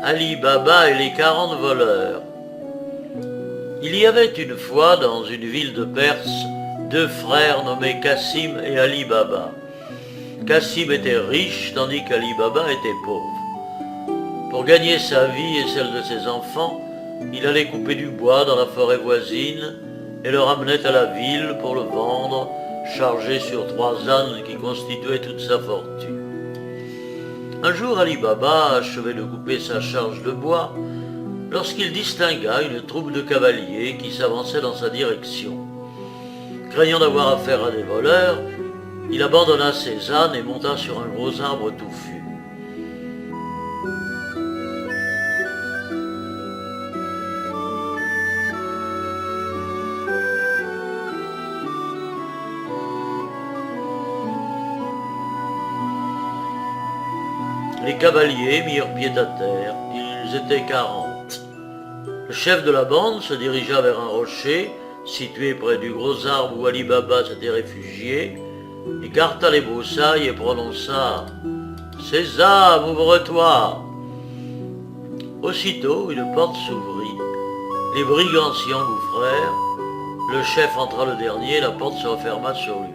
Ali Baba et les 40 voleurs. Il y avait une fois dans une ville de Perse deux frères nommés Cassim et Ali Baba. Cassim était riche tandis qu'Ali Baba était pauvre. Pour gagner sa vie et celle de ses enfants, il allait couper du bois dans la forêt voisine et le ramenait à la ville pour le vendre, chargé sur 3 ânes qui constituaient toute sa fortune. Un jour, Ali Baba achevait de couper sa charge de bois lorsqu'il distingua une troupe de cavaliers qui s'avançait dans sa direction. Craignant d'avoir affaire à des voleurs, il abandonna ses ânes et monta sur un gros arbre touffu. Les cavaliers mirent pied à terre, ils étaient 40. Le chef de la bande se dirigea vers un rocher, situé près du gros arbre où Ali Baba s'était réfugié, écarta les broussailles et prononça « Sésame, ouvre-toi » Aussitôt, une porte s'ouvrit, les brigands s'y engouffrèrent, le chef entra le dernier, la porte se referma sur lui.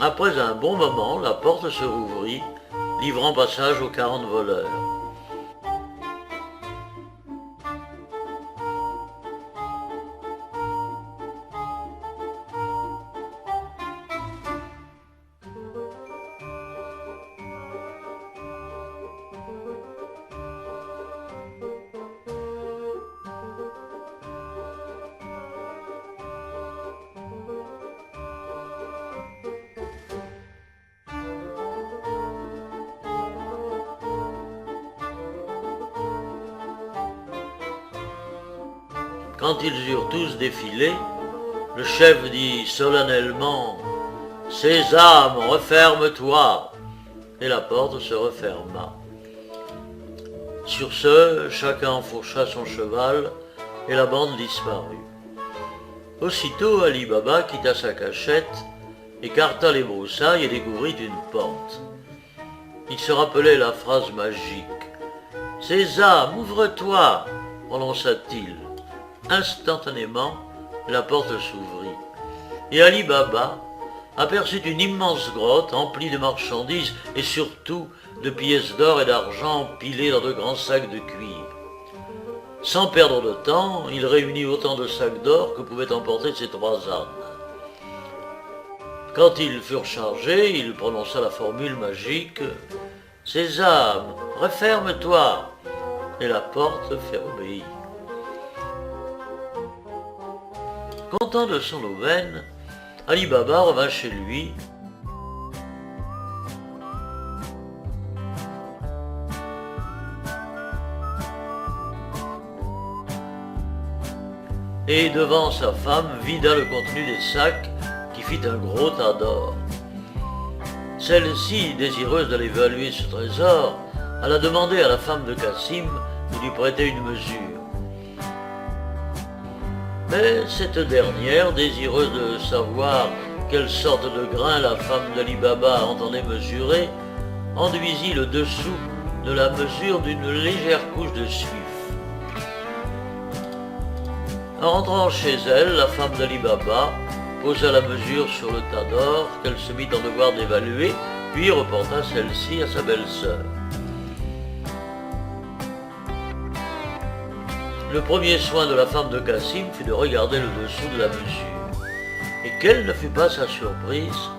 Après un bon moment, la porte se rouvrit, livrant passage aux 40 voleurs. Quand ils eurent tous défilé, le chef dit solennellement « Sésame, referme-toi » et la porte se referma. Sur ce, chacun enfourcha son cheval et la bande disparut. Aussitôt, Ali Baba quitta sa cachette, écarta les broussailles et découvrit une porte. Il se rappelait la phrase magique « Sésame, ouvre-toi » prononça-t-il. Instantanément, la porte s'ouvrit, et Ali Baba aperçut une immense grotte emplie de marchandises et surtout de pièces d'or et d'argent empilées dans de grands sacs de cuir. Sans perdre de temps, il réunit autant de sacs d'or que pouvaient emporter ses 3 ânes. Quand ils furent chargés, il prononça la formule magique « Sésame, referme-toi » et la porte fut obéie. Content de son aubaine, Ali Baba revint chez lui. Et devant sa femme vida le contenu des sacs qui fit un gros tas d'or. Celle-ci, désireuse d'aller évaluer ce trésor, alla demander à la femme de Cassim de lui prêter une mesure. Mais cette dernière, désireuse de savoir quelle sorte de grain la femme d'Ali Baba entendait mesurer, enduisit le dessous de la mesure d'une légère couche de suif. En rentrant chez elle, la femme d'Ali Baba posa la mesure sur le tas d'or qu'elle se mit en devoir d'évaluer, puis reporta celle-ci à sa belle-sœur. Le premier soin de la femme de Cassim fut de regarder le dessous de la mesure. Et quelle ne fut pas sa surprise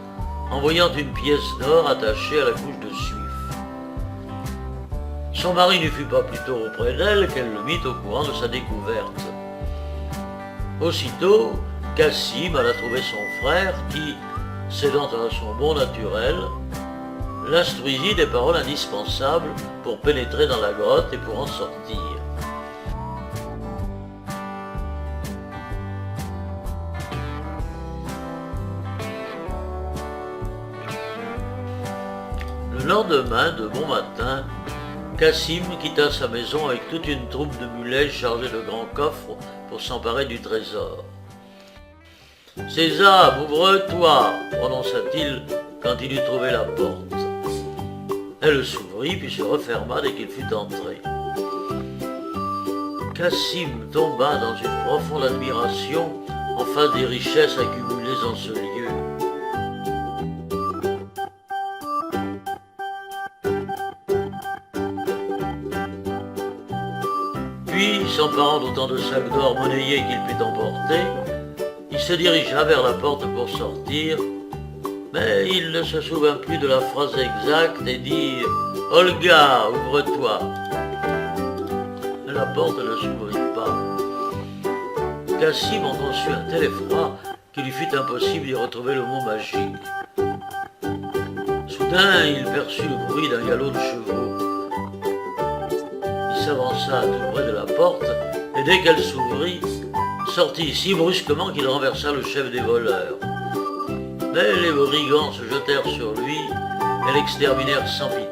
en voyant une pièce d'or attachée à la couche de suif. Son mari ne fut pas plutôt auprès d'elle qu'elle le mit au courant de sa découverte. Aussitôt, Cassim alla trouver son frère qui, cédant à son bon naturel, l'instruisit des paroles indispensables pour pénétrer dans la grotte et pour en sortir. Le lendemain, de bon matin, Cassim quitta sa maison avec toute une troupe de mulets chargés de grands coffres pour s'emparer du trésor. « Sésame, ouvre-toi » prononça-t-il quand il eut trouvé la porte. Elle s'ouvrit puis se referma dès qu'il fut entré. Cassim tomba dans une profonde admiration en face des richesses accumulées en ce lieu. Puis, s'emparant d'autant de sacs d'or monnayés qu'il put emporter, il se dirigea vers la porte pour sortir, mais il ne se souvint plus de la phrase exacte et dit « Olga, ouvre-toi » Mais la porte ne s'ouvrit pas. Cassim en conçut un tel effroi qu'il lui fut impossible d'y retrouver le mot magique. Soudain, il perçut le bruit d'un galop de chevaux. Il s'avança tout près de la porte, et dès qu'elle s'ouvrit, sortit si brusquement qu'il renversa le chef des voleurs. Mais les brigands se jetèrent sur lui et l'exterminèrent sans pitié.